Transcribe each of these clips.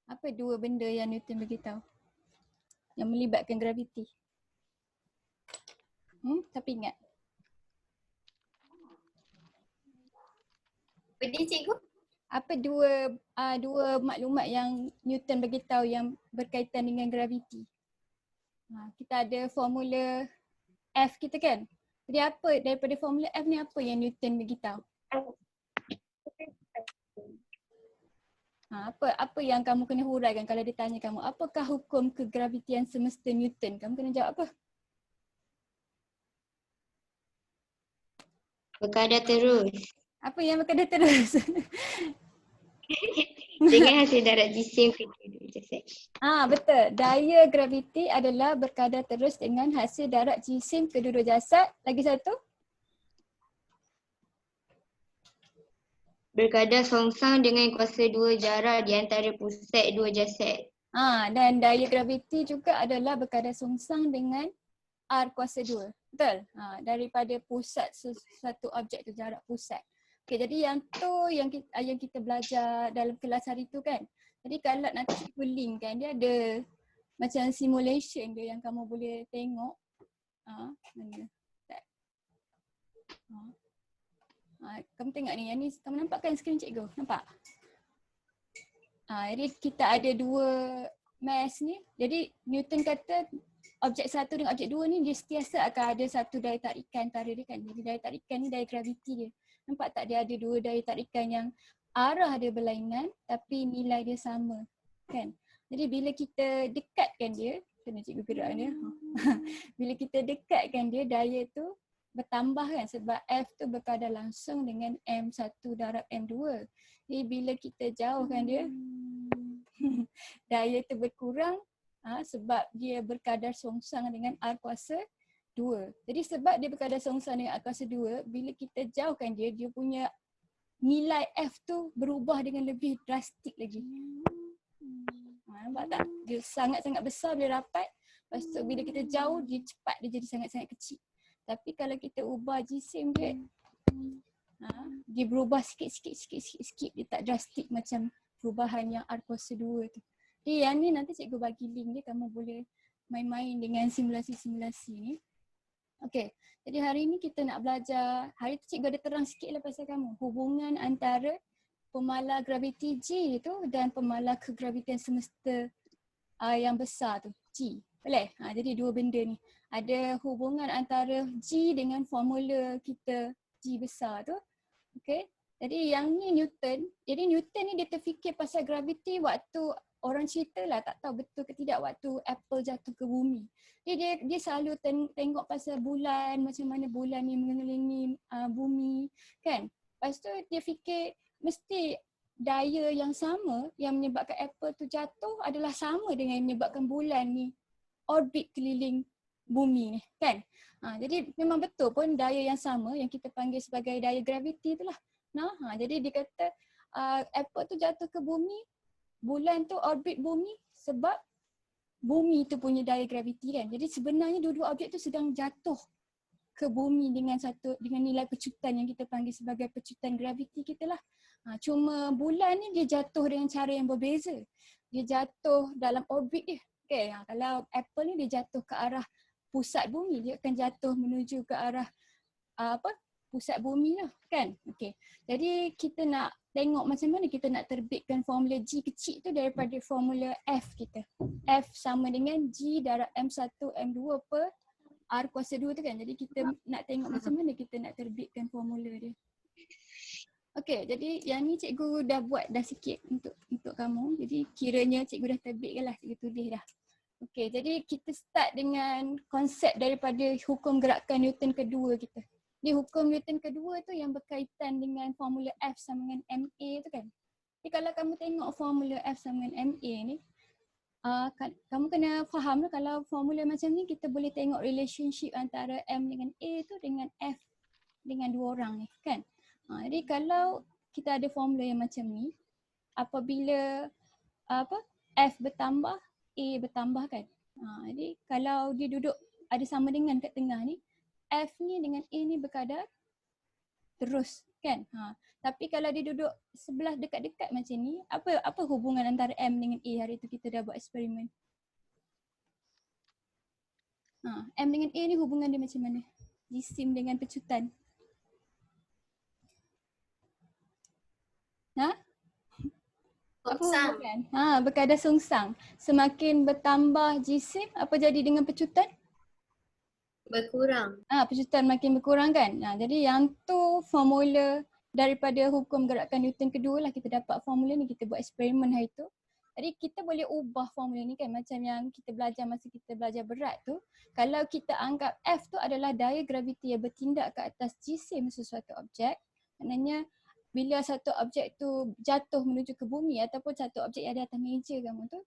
Apa dua benda yang Newton beritahu yang melibatkan graviti? Tapi ingat. Apa dia cikgu? Apa dua maklumat yang Newton beritahu yang berkaitan dengan graviti? Kita ada formula F kita kan? Jadi apa daripada formula F ni apa yang Newton beritahu? Apa yang kamu kena huraikan kalau dia tanya kamu, apakah hukum kegravitian semesta Newton? Kamu kena jawab apa? Berkadar terus. Apa yang berkadar terus? Dengan hasil darat jisim kedua jasad. Betul. Daya graviti adalah berkadar terus dengan hasil darat jisim kedua-dua jasad. Lagi satu? Berkadar songsang dengan kuasa dua jarak di antara pusat dua jasad. Dan daya graviti juga adalah berkadar songsang dengan R kuasa 2. Betul? Daripada pusat sesuatu objek tu, jarak pusat. Okay, jadi yang tu yang kita belajar dalam kelas hari tu kan. Jadi kalau nanti cikgu link kan, dia ada macam simulation dia yang kamu boleh tengok. Mana? Kamu tengok ni, yang ni kamu nampak kan skrin cikgu? Nampak? Jadi kita ada dua mass ni. Jadi Newton kata objek satu dengan objek dua ni dia sentiasa akan ada satu daya tarikan antara dia kan. Jadi daya tarikan ni daya graviti dia. Nampak tak dia ada dua daya tarikan yang arah dia berlainan tapi nilai dia sama kan. Jadi bila kita dekatkan dia, kena cikgu gerak dia. Bila kita dekatkan dia, daya tu bertambah kan sebab F tu berkadar langsung dengan M1 darab M2. Jadi bila kita jauhkan dia, daya tu berkurang sebab dia berkadar songsang dengan R kuasa 2. Jadi sebab dia berkadar songsang dengan R kuasa 2, bila kita jauhkan dia, dia punya nilai F tu berubah dengan lebih drastik lagi. Nampak tak? Dia sangat-sangat besar bila rapat. Lepas tu bila kita jauh, dia cepat dia jadi sangat-sangat kecil. Tapi kalau kita ubah jisim dia, dia berubah sikit-sikit. Dia tak drastik macam perubahan yang R kuasa 2 tu. Jadi yang ni nanti cikgu bagi link dia, kamu boleh main-main dengan simulasi-simulasi ni. Okay, jadi hari ni kita nak belajar, hari tu cikgu ada terang sikit lah pasal kamu. Hubungan antara pemalar graviti G tu dan pemalar kegravitian semesta yang besar tu, G. Boleh? Jadi dua benda ni. Ada hubungan antara G dengan formula kita G besar tu. Okay. Jadi yang ni Newton. Jadi Newton ni dia terfikir pasal graviti waktu orang cerita lah, tak tahu betul ke tidak, waktu apple jatuh ke bumi. Jadi dia selalu tengok pasal bulan, macam mana bulan ni mengelilingi bumi kan. Lepas tu dia fikir mesti daya yang sama yang menyebabkan apple tu jatuh adalah sama dengan yang menyebabkan bulan ni orbit keliling bumi ni kan. Jadi memang betul pun daya yang sama yang kita panggil sebagai daya graviti tu lah. Jadi dia kata apple tu jatuh ke bumi, bulan tu orbit bumi sebab bumi tu punya daya graviti kan. Jadi sebenarnya dua-dua objek tu sedang jatuh ke bumi dengan nilai pecutan yang kita panggil sebagai pecutan graviti kita lah. Cuma bulan ni dia jatuh dengan cara yang berbeza. Dia jatuh dalam orbit dia. Okay, kalau apple ni dia jatuh ke arah pusat bumi, dia akan jatuh menuju ke arah pusat bumi lah kan. Okay. Jadi kita nak tengok macam mana kita nak terbitkan formula G kecil tu daripada formula F kita. F sama dengan G darab M1 M2 per R kuasa 2 tu kan. Jadi kita nak tengok macam mana kita nak terbitkan formula dia. Okay, jadi yang ni cikgu dah buat dah sikit untuk kamu. Jadi kiranya cikgu dah terbitkan lah, cikgu tulis dah. Okay, jadi kita start dengan konsep daripada hukum gerakan Newton kedua kita. Di hukum Newton kedua tu yang berkaitan dengan formula F sama dengan MA tu kan. Jadi kalau kamu tengok formula F sama dengan MA ni, kamu kena faham lah kalau formula macam ni kita boleh tengok relationship antara M dengan A tu dengan F dengan dua orang ni kan. Jadi kalau kita ada formula yang macam ni, apabila F bertambah, A bertambah kan. Jadi kalau dia duduk ada sama dengan kat tengah ni, F ni dengan A ni berkadar terus Kan? Tapi kalau dia duduk sebelah dekat-dekat macam ni, apa hubungan antara M dengan A hari tu kita dah buat eksperimen? M dengan A ni hubungan dia macam mana? Jisim dengan pecutan. Apa Songsang. hubungan? Berkadar sungsang. Semakin bertambah jisim, apa jadi dengan pecutan? Berkurang. Pecutan makin berkurang kan? Jadi yang tu formula daripada hukum gerakan Newton kedua lah, kita dapat formula ni, kita buat eksperimen hari tu. Jadi kita boleh ubah formula ni kan, macam yang kita belajar masa kita belajar berat tu. Kalau kita anggap F tu adalah daya graviti yang bertindak ke atas jisim sesuatu objek, maknanya bila satu objek tu jatuh menuju ke bumi ataupun satu objek yang ada atas meja kamu tu,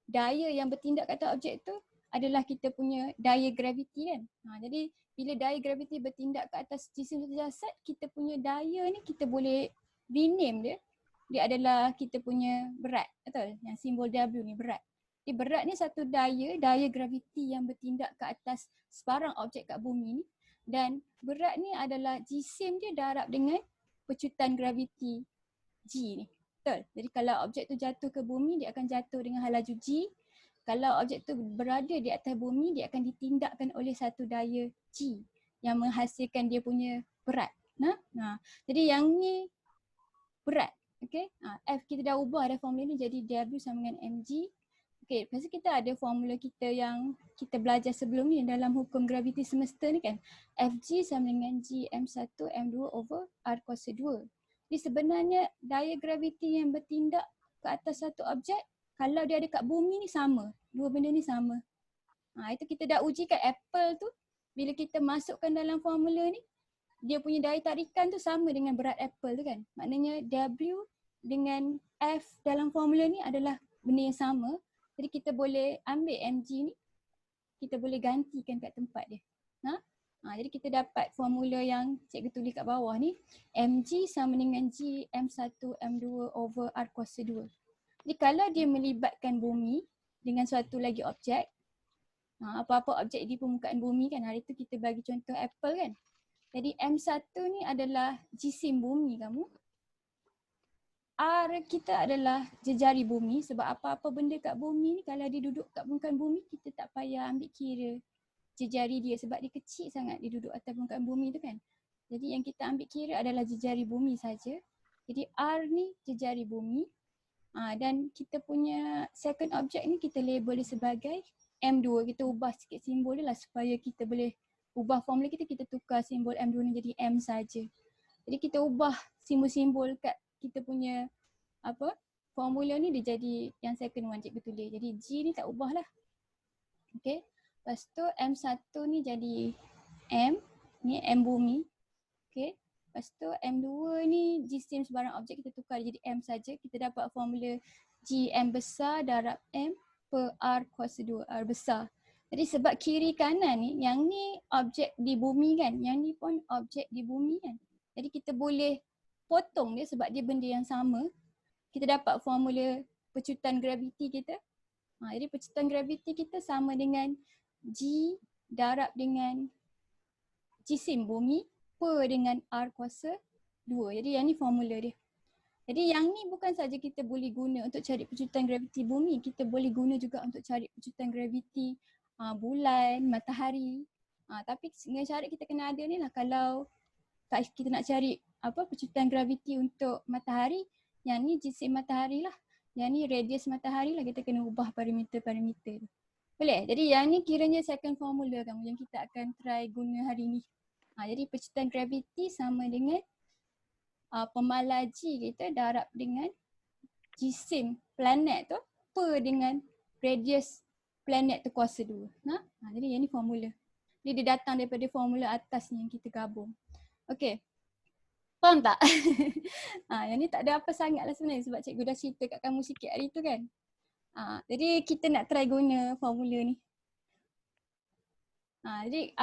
daya yang bertindak ke atas objek tu adalah kita punya daya graviti kan. Jadi bila daya graviti bertindak ke atas jisim satu jasad, kita punya daya ni kita boleh rename dia. Dia adalah kita punya berat, betul? Yang simbol W ni berat. Jadi berat ni satu daya graviti yang bertindak ke atas sebarang objek kat bumi ni, dan berat ni adalah jisim dia darab dengan pecutan graviti G ni. Betul? Jadi kalau objek tu jatuh ke bumi, dia akan jatuh dengan laju G. Kalau objek tu berada di atas bumi, dia akan ditindakkan oleh satu daya G yang menghasilkan dia punya berat. Jadi yang ni berat. Okay? F kita dah ubah dah formula ni jadi W sama dengan mg. Okay, lepas tu kita ada formula kita yang kita belajar sebelum ni dalam hukum graviti semesta ni kan. Fg sama dengan G m1 m2 over r kuasa 2. Jadi sebenarnya daya graviti yang bertindak ke atas satu objek, kalau dia ada kat bumi ni sama. Dua benda ni sama. Itu kita dah uji kat Apple tu. Bila kita masukkan dalam formula ni, dia punya daya tarikan tu sama dengan berat Apple tu kan. Maknanya W dengan F dalam formula ni adalah benda yang sama. Jadi kita boleh ambil mg ni, kita boleh gantikan kat tempat dia. Jadi kita dapat formula yang cikgu tulis kat bawah ni. Mg sama dengan G m1 m2 over r kuasa 2. Jadi kalau dia melibatkan bumi dengan suatu lagi objek, apa-apa objek di permukaan bumi kan, hari tu kita bagi contoh Apple kan. Jadi M1 ni adalah jisim bumi kamu. R kita adalah jejari bumi, sebab apa-apa benda kat bumi ni kalau dia duduk kat permukaan bumi, kita tak payah ambil kira jejari dia sebab dia kecil sangat dia duduk atas permukaan bumi tu kan. Jadi yang kita ambil kira adalah jejari bumi saja. Jadi R ni jejari bumi. Dan kita punya second object ni kita label dia sebagai M2. Kita ubah sikit simbol dia lah supaya kita boleh ubah formula kita tukar simbol M2 ni jadi M saja. Jadi kita ubah simbol-simbol kat kita punya formula ni dia jadi yang second one cikgu tulis. Jadi G ni tak ubah lah. Okay. Lepas tu M1 ni jadi M. Ni M bumi. Okay. Lepas tu M2 ni jisim sebarang objek kita tukar jadi M saja. Kita dapat formula G M besar darab M per R kuasa 2. R besar. Jadi sebab kiri kanan ni, yang ni objek di bumi kan, yang ni pun objek di bumi kan. Jadi kita boleh potong dia sebab dia benda yang sama. Kita dapat formula pecutan graviti kita. Jadi pecutan graviti kita sama dengan G darab dengan jisim bumi per dengan R kuasa 2. Jadi yang ni formula dia. Jadi yang ni bukan saja kita boleh guna untuk cari pecutan graviti bumi, kita boleh guna juga untuk cari pecutan graviti bulan, matahari. Tapi dengan syarat kita kena ada ni lah. Kalau kita nak cari pecutan graviti untuk matahari, yang ni jisim matahari lah. Yang ni radius matahari lah, kita kena ubah parameter-parameter tu. Boleh? Jadi yang ni kiranya second formula kamu yang kita akan try guna hari ni. Jadi pecutan graviti sama dengan pemalaji kita darab dengan jisim planet tu per dengan radius planet tu kuasa 2. Jadi yang ni formula. Jadi dia datang daripada formula atas ni yang kita gabung. Okay. Faham tak? Yang ni tak ada apa sangat lah sebenarnya sebab cikgu dah cerita kat kamu sikit hari tu kan. Jadi kita nak try guna formula ni. Jadi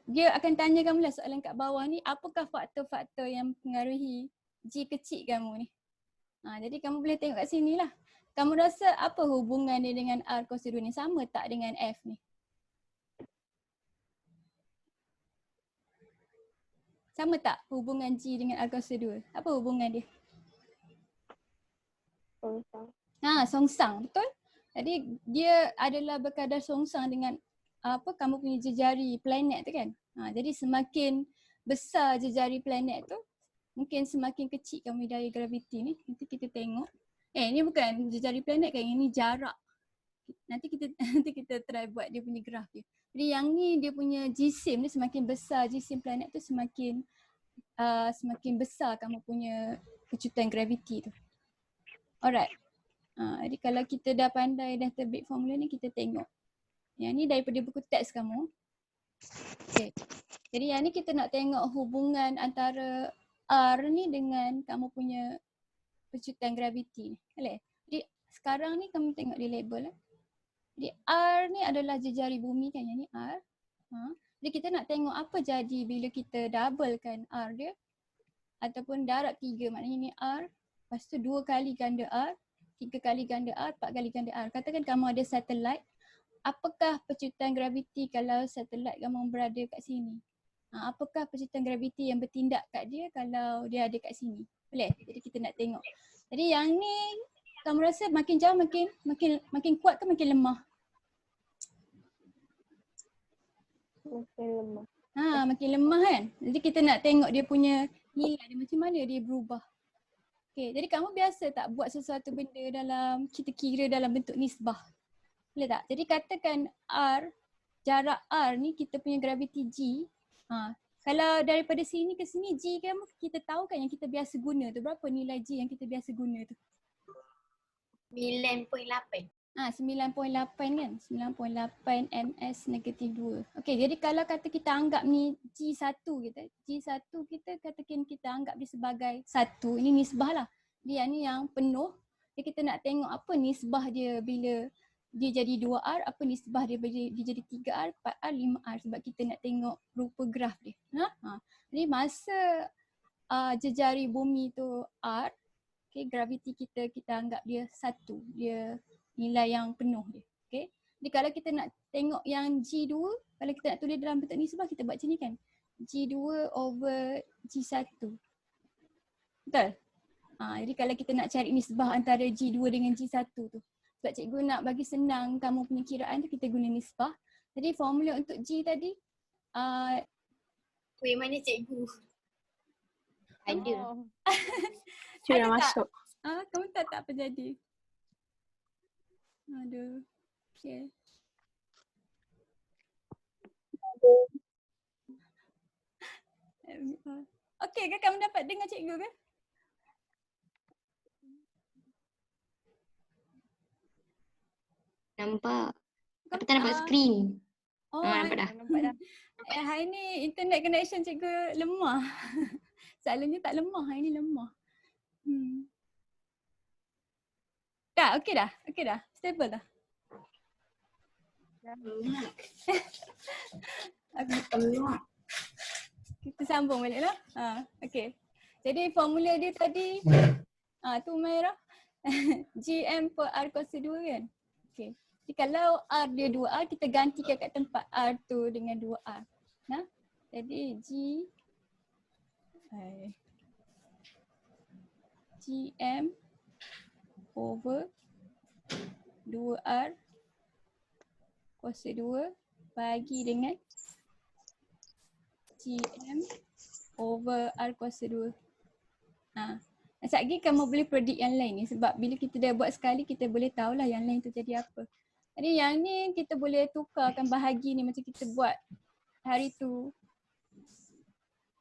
dia akan tanya kamu lah soalan kat bawah ni, apakah faktor-faktor yang mempengaruhi G kecil kamu ni. Jadi kamu boleh tengok kat sini lah. Kamu rasa apa hubungan dia dengan R kuasa 2 ni? Sama tak dengan F ni? Sama tak hubungan G dengan R kuasa 2? Apa hubungan dia? Songsang, betul? Jadi dia adalah berkadar songsang dengan kamu punya jejari planet tu kan. Jadi semakin besar jejari planet tu, mungkin semakin kecil kamu daya graviti ni. Nanti kita tengok. Ni bukan jejari planet kan, ini jarak. Nanti kita try buat dia punya graf dia. Jadi yang ni dia punya jisim ni semakin besar jisim planet tu semakin besar kamu punya kecutan graviti tu. Alright. Jadi kalau kita dah pandai dah terbit formula ni, kita tengok. Yang ni daripada buku teks kamu. Okay. Jadi yang ni kita nak tengok hubungan antara R ni dengan kamu punya kecutan graviti ni. Boleh? Jadi sekarang ni kamu tengok di label. Jadi R ni adalah jejari bumi kan, yang ni R. Jadi kita nak tengok apa jadi bila kita doublekan R dia. Ataupun darab 3, maknanya ni R. Lepas tu 2 kali ganda R. 3 kali ganda R, 4 kali ganda R. Katakan kamu ada satelit, apakah pecutan graviti kalau satelit kamu berada kat sini? Apakah pecutan graviti yang bertindak kat dia kalau dia ada kat sini? Boleh? Jadi kita nak tengok. Jadi yang ni kamu rasa makin jauh makin kuat ke makin lemah? Makin lemah. Makin lemah kan? Jadi kita nak tengok dia punya nilai dia macam mana dia berubah. Okay, jadi kamu biasa tak buat sesuatu benda dalam, kita kira dalam bentuk nisbah? Boleh tak? Jadi katakan R, jarak R ni kita punya graviti G. Kalau daripada sini ke sini G kamu kita tahu kan yang kita biasa guna tu. Berapa nilai G yang kita biasa guna tu? 9.8. 9.8 kan? 9.8 ms negatif 2. Okay, jadi kalau kata kita anggap ni G1 kita. G1 kita katakan kita anggap dia sebagai 1. Ini nisbah lah. Dia ni yang penuh. Jadi kita nak tengok apa nisbah dia bila dia jadi 2R, apa nisbah dia bila dia jadi 3R, 4R, 5R. Sebab kita nak tengok rupa graf dia. Jadi masa jejari bumi tu R, okay, graviti kita anggap dia 1. Dia nilai yang penuh dia. Okay. Jadi kalau kita nak tengok yang G2, kalau kita nak tulis dalam bentuk nisbah, kita buat macam ni kan. G2 over G1. Betul? Jadi kalau kita nak cari nisbah antara G2 dengan G1 tu. Sebab cikgu nak bagi senang kamu punya kiraan tu, kita guna nisbah. Jadi formula untuk G tadi. Mana cikgu? Ada. Cikgu Ada dah tak? masuk. Kamu tahu tak apa jadi? Aduh. Okay. Okay ke kamu dapat dengar cikgu ke? Nampak. Tapi tak nampak skrin. Nampak dah. Nampak dah. Hari ni internet connection cikgu lemah. Selalunya tak lemah, hari ni lemah. Dah, okey dah. Okey dah. Stable dah. Okay. Kita sambung balik lah. Okay. Jadi formula dia tadi, tu Maira. GM per R kuasa 2 kan? Okay. Jadi kalau R dia 2R, kita gantikan kat tempat R tu dengan 2R. Jadi GM over 2R kuasa 2 bagi dengan GM over R kuasa 2. Sekejap lagi kamu boleh predict yang lain ni sebab bila kita dah buat sekali kita boleh tahulah yang lain tu jadi apa. Jadi yang ni kita boleh tukarkan bahagi ni macam kita buat hari tu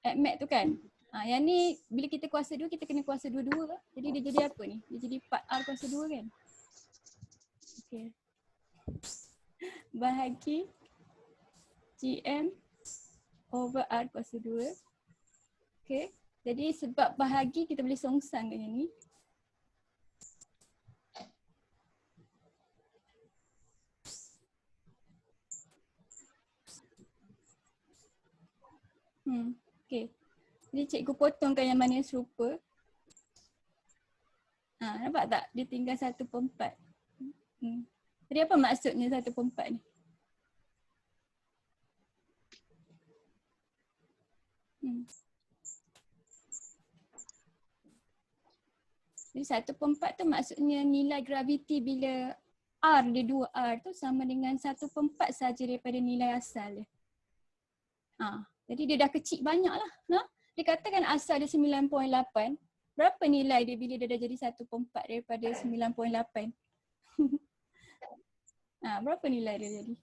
AdMath tu kan. Yang ni bila kita kuasa 2 kita kena kuasa 2-2 lah. Jadi dia jadi apa ni? Dia jadi 4R kuasa 2 kan. Okay. Bahagi GM over R kuasa 2. Okay. Jadi sebab bahagi kita boleh songsang dengan yang ni. Okay. Jadi cikgu potongkan yang mana yang serupa. Nampak tak? Dia tinggal 1/4. Jadi apa maksudnya 1/4 ni? Jadi 1/4 tu maksudnya nilai graviti bila R dia 2R tu sama dengan 1/4 saja daripada nilai asal dia. Jadi dia dah kecil banyak lah. Dia katakan asal dia 9.8. Berapa nilai dia bila dia dah jadi 1/4 daripada 9.8? Berapa nilai dia jadi?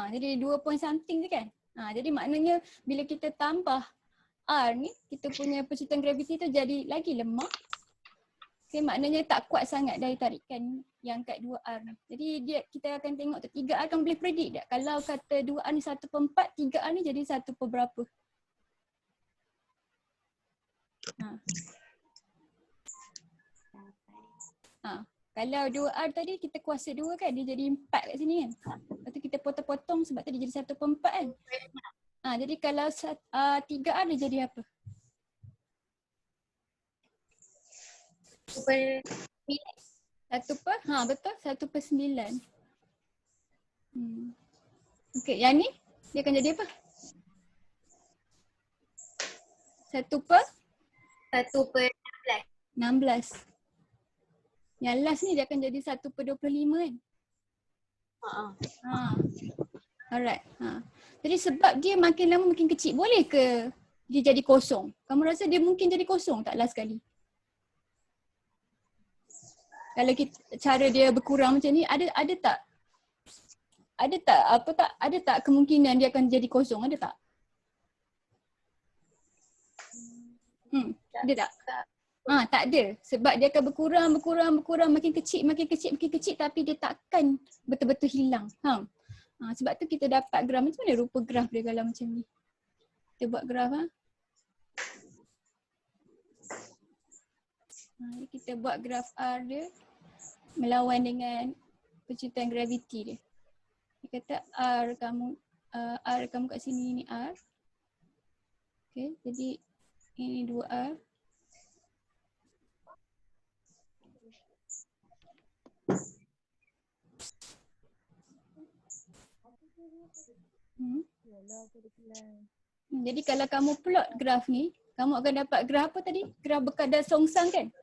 Jadi 2 point something je kan? Jadi maknanya bila kita tambah R ni, kita punya percikan graviti tu jadi lagi lemah. Okay, maknanya tak kuat sangat dari tarikan yang kat 2R ni. Jadi kita akan tengok tu 3R kan boleh predict tak? Kalau kata 2R ni 1/4, 3R ni jadi 1 per berapa? Kalau 2R tadi kita kuasa 2 kan, dia jadi 4 kat sini kan. Lepas tu kita potong-potong sebab tu dia jadi 1/4 kan. Jadi kalau 3R dia jadi apa? 1 per? Betul, 1/9. Okey, yang ni dia akan jadi apa? 1 per? 16. Yang last ni dia akan jadi 1/25 kan? Alright. Jadi sebab dia makin lama makin kecil, boleh ke dia jadi kosong? Kamu rasa dia mungkin jadi kosong tak last kali? Kalau cara dia berkurang macam ni, ada tak kemungkinan dia akan jadi kosong? Ada tak? Ada tak? Tak ada. Sebab dia akan berkurang, makin kecil tapi dia takkan betul-betul hilang. Sebab tu kita dapat graf. Macam mana rupa graf dia kalau macam ni? Kita buat graf kita buat graf R dia melawan dengan percikan graviti dia. Dia kata R kamu kat sini ni R. Okay, jadi ini 2R. Jadi kalau kamu plot graf ni, kamu akan dapat graf apa tadi? Graf berkadar songsang kan?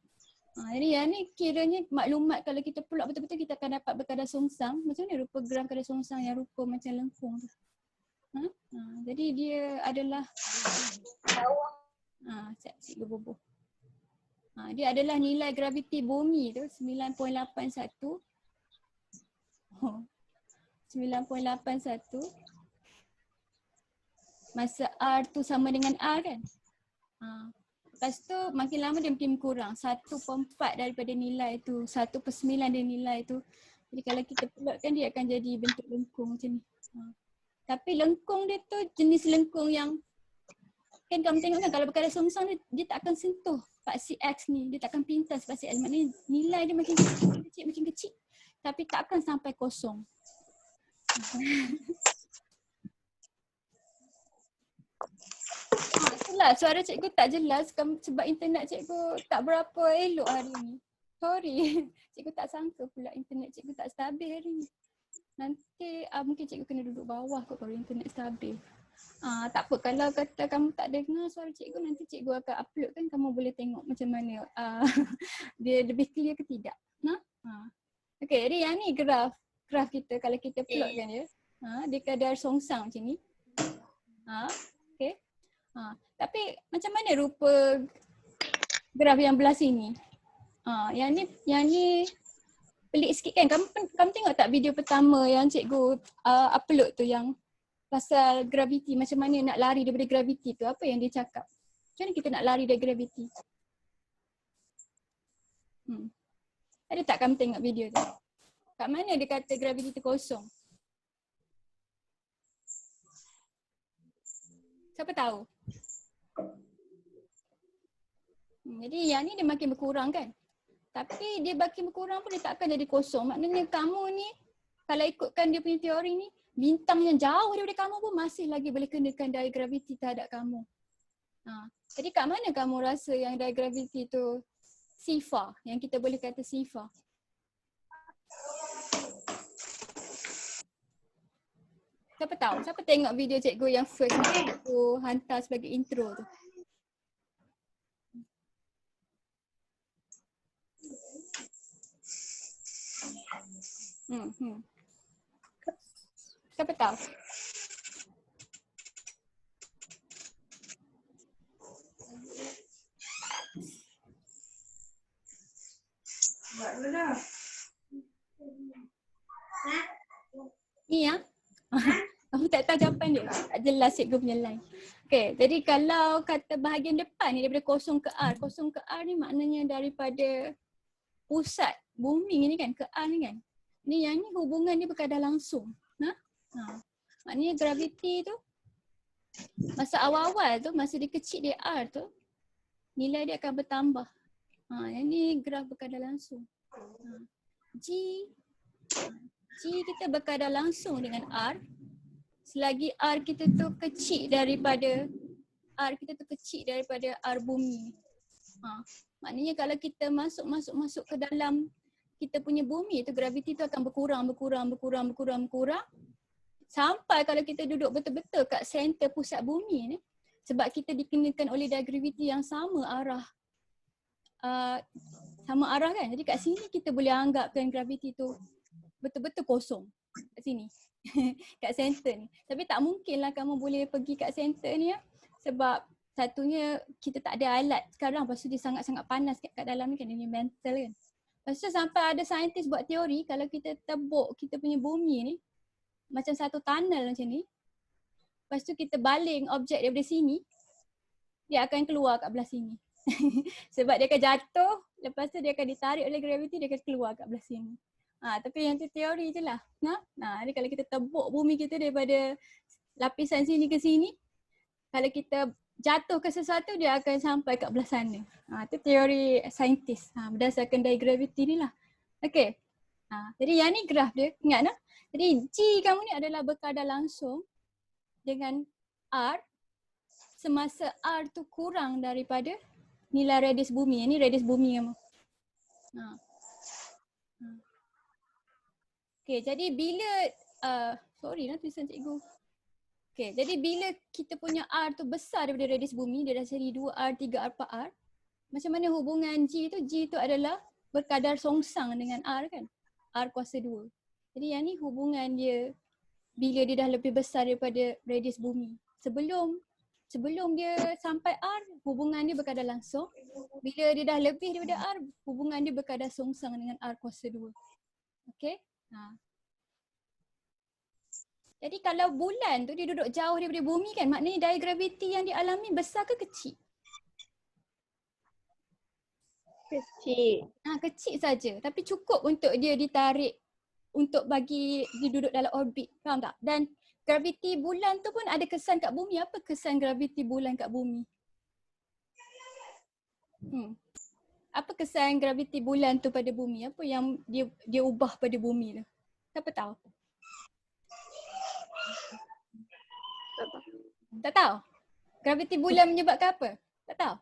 Jadi yang ni kiranya maklumat kalau kita plot betul-betul kita akan dapat berkadar songsang. Macam mana rupa graf kadar songsang yang rupa macam lengkung tu? Jadi dia adalah cikgu boboh. Dia adalah nilai graviti bumi tu 9.81. 9.81 masa R tu sama dengan R kan. Lepas tu makin lama dia makin kurang. 1/4 daripada nilai tu, 1/9 dari nilai tu. Jadi kalau kita plotkan dia akan jadi bentuk lengkung macam ni. Tapi lengkung dia tu jenis lengkung yang kan kamu tengok kan kalau berkadar songsang dia tak akan sentuh paksi X ni. Dia tak akan pintas paksi X. Maknanya nilai dia makin kecil. Tapi tak akan sampai kosong. Itulah suara cikgu tak jelas sebab internet cikgu tak berapa elok hari ni. Sorry. Cikgu tak sangka pula internet cikgu tak stabil hari ni. Nanti mungkin cikgu kena duduk bawah kot kalau internet stabil. Tak apa, kalau kata kamu tak dengar suara cikgu, nanti cikgu akan upload kan, kamu boleh tengok macam mana dia lebih clear ke tidak. Okay, jadi yang ni graf kita kalau kita plotkan dia. Dia kadar songsang macam ni. Okay. Tapi macam mana rupa graf yang belah sini? Yang ni pelik sikit kan. Kamu tengok tak video pertama yang cikgu upload tu yang pasal graviti, macam mana nak lari daripada graviti tu, apa yang dia cakap? Macam mana kita nak lari dari graviti? Ada tak kamu tengok video tu? Kat mana dia kata graviti tu kosong? Siapa tahu? Jadi yang ni dia makin berkurang kan? Tapi dia makin berkurang pun dia tak akan jadi kosong. Maknanya kamu ni kalau ikutkan dia punya teori ni, bintang yang jauh daripada kamu pun masih lagi boleh kenakan daya graviti terhadap kamu. Jadi kat mana kamu rasa yang daya graviti tu sifar, yang kita boleh kata sifar? Siapa tahu? Siapa tengok video cikgu yang first cikgu hantar sebagai intro tu? Siapa tahu? Ni ya? Aku tak tahu jawapan dia. Tak jelas cikgu punya line. Okay, jadi kalau kata bahagian depan ni daripada kosong ke R. Kosong ke R ni maknanya daripada pusat bumi ni kan, ke R ni kan. Ni yang ni hubungan dia berkadar langsung. Maknanya graviti tu, masa awal-awal tu, masa dia kecil dia R tu, nilai dia akan bertambah. Yang ni graf berkadar langsung. G kita berkadar langsung dengan R selagi R kita tu kecil daripada R bumi. Maknanya kalau kita masuk ke dalam kita punya bumi tu, graviti tu akan berkurang sampai kalau kita duduk betul-betul kat center pusat bumi ni, sebab kita dikenakan oleh daya graviti yang sama arah kan. Jadi kat sini kita boleh anggapkan graviti tu betul-betul kosong kat sini. Kat center ni. Tapi tak mungkin lah kamu boleh pergi kat center ni ya. Sebab satunya kita tak ada alat sekarang, lepas tu dia sangat-sangat panas kat dalam ni kan, dia mental kan. Lepas tu sampai ada saintis buat teori kalau kita tebuk kita punya bumi ni macam satu tunnel macam ni. Lepas tu kita baling objek daripada sini, dia akan keluar kat belah sini. Sebab dia akan jatuh, lepas tu dia akan ditarik oleh graviti, dia akan keluar kat belah sini. Tapi yang tu teori je lah. Jadi kalau kita tebuk bumi kita daripada lapisan sini ke sini, kalau kita jatuh ke sesuatu, dia akan sampai kat belah sana. Itu teori saintis berdasarkan daya graviti ni lah. Okay. Jadi yang ni graf dia, ingat tak? Jadi G kamu ni adalah berkadar langsung dengan R semasa R tu kurang daripada nilai radius bumi. Yang ni radius bumi kamu. Okay, jadi bila, sorry lah tulisan cikgu. Okay, jadi bila kita punya R tu besar daripada radius bumi, dia dah seri 2R, 3R, 4R. Macam mana hubungan G tu? G tu adalah berkadar songsang dengan R kan? R kuasa 2. Jadi yang ni hubungan dia bila dia dah lebih besar daripada radius bumi. Sebelum dia sampai R, hubungan dia berkadar langsung. Bila dia dah lebih daripada R, hubungan dia berkadar songsang dengan R kuasa 2. Okay? Jadi kalau bulan tu dia duduk jauh daripada bumi kan, maknanya daya graviti yang dialami besar ke kecil? Kecil. Kecil saja, tapi cukup untuk dia ditarik untuk bagi dia duduk dalam orbit, faham tak? Dan graviti bulan tu pun ada kesan kat bumi. Apa kesan graviti bulan kat bumi? Apa kesan graviti bulan tu pada bumi? Apa yang dia ubah pada bumi tu? Siapa tahu? Tak tahu? Graviti bulan menyebabkan apa? Tak tahu?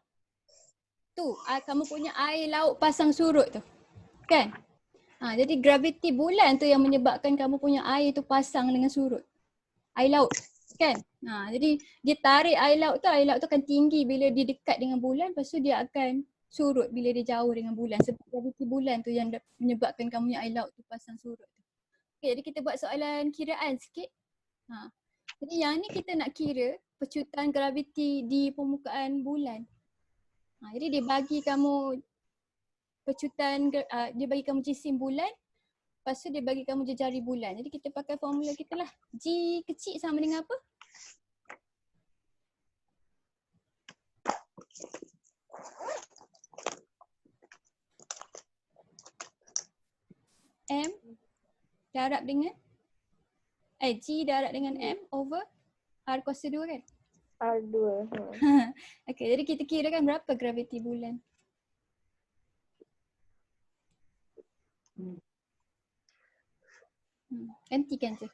Tu, kamu punya air laut pasang surut tu. Kan? Jadi graviti bulan tu yang menyebabkan kamu punya air tu pasang dengan surut. Air laut. Kan? Jadi dia tarik air laut tu akan tinggi bila dia dekat dengan bulan, lepas tu dia akan surut bila dia jauh dengan bulan. Sebab graviti bulan tu yang menyebabkan kamu punya air laut tu pasang surut. Okay, jadi kita buat soalan kiraan sikit. Jadi yang ni kita nak kira pecutan graviti di permukaan bulan. Jadi dia bagi kamu pecutan, dia bagi kamu jisim bulan, lepas tu dia bagi kamu jejari bulan. Jadi kita pakai formula kita lah. G kecil sama dengan apa? M darab dengan G darab dengan M over R kuasa 2 kan? R2. Okay, jadi kita kira kan berapa graviti bulan? Gantikan je.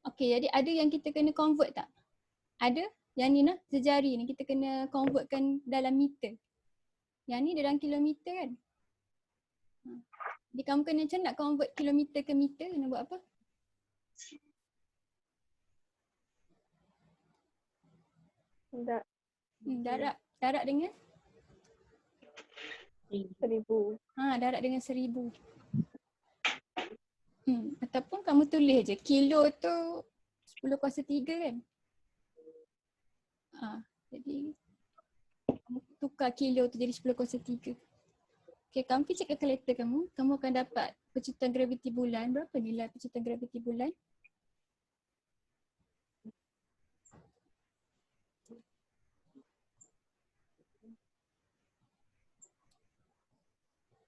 Okay, jadi ada yang kita kena convert tak? Ada? Yang ni jejari ni kita kena convertkan dalam meter. Yang ni dalam kilometer kan. Jadi kamu kena macam nak convert kilometer ke meter, kena buat apa? Tak. Darab dengan? 1,000. Darab dengan 1,000. Ataupun kamu tulis je kilo tu 10/3 kan. Jadi kamu tukar kilo tu jadi 10/3. Okay, kamu pergi check calculator kamu akan dapat pecutan graviti bulan. Berapa nilai pecutan graviti bulan?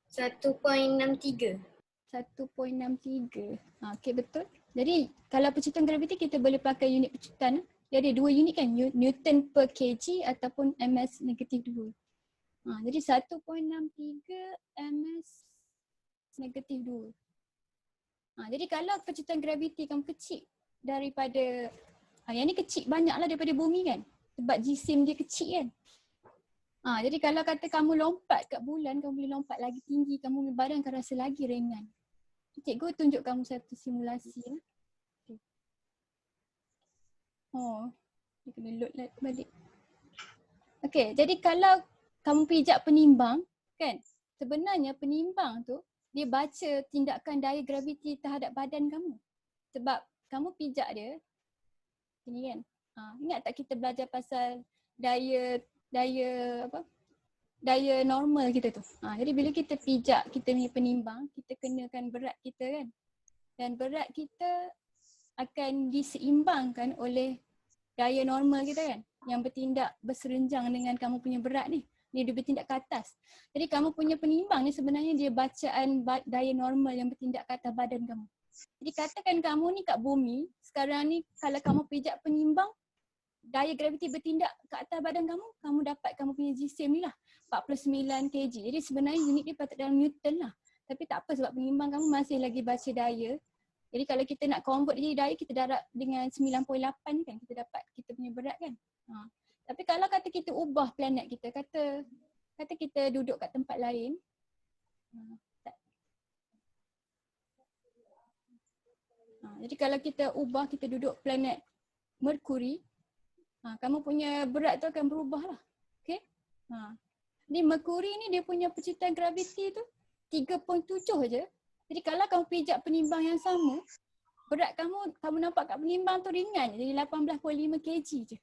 $1.63. 1.63. Okey, betul. Jadi kalau pecutan graviti kita boleh pakai unit pecutan. Dia ada 2 unit kan, Newton per kg ataupun ms -2. Jadi 1.63 ms -2. Jadi kalau pecutan graviti kamu kecil daripada, yang ni kecil banyaklah daripada bumi kan. Sebab jisim dia kecil kan. Jadi kalau kata kamu lompat kat bulan, kamu boleh lompat lagi tinggi, kamu punya badan akan rasa lagi ringan. Cikgu tunjuk kamu satu simulasi. Okay. Dia kena load balik. Okay, jadi kalau kamu pijak penimbang kan, sebenarnya penimbang tu dia baca tindakan daya graviti terhadap badan kamu. Sebab kamu pijak dia, ini kan. Ingat tak kita belajar pasal daya normal kita tu. Jadi bila kita pijak kita punya penimbang, kita kenakan berat kita kan. Dan berat kita akan diseimbangkan oleh daya normal kita kan. Yang bertindak berserenjang dengan kamu punya berat ni. Dia bertindak ke atas. Jadi kamu punya penimbang ni sebenarnya dia bacaan daya normal yang bertindak ke atas badan kamu. Jadi katakan kamu ni kat bumi, sekarang ni kalau kamu pijak penimbang, daya graviti bertindak ke atas badan kamu, kamu dapat kamu punya jisim ni lah 49 kg. Jadi sebenarnya unit dia patut dalam Newton lah. Tapi tak apa sebab penimbang kamu masih lagi baca daya. Jadi kalau kita nak convert jadi daya, kita darab dengan 9.8 kan, kita dapat kita punya berat kan. Tapi kalau kata kita ubah planet kita, kata kita duduk kat tempat lain. Jadi kalau kita ubah, kita duduk planet Merkuri, kamu punya berat tu akan berubah lah. Okay? Ni Merkuri ni dia punya pecutan graviti tu 3.7 je. Jadi kalau kamu pijak penimbang yang sama, berat kamu nampak kat penimbang tu ringan je, jadi 18.5 kg je.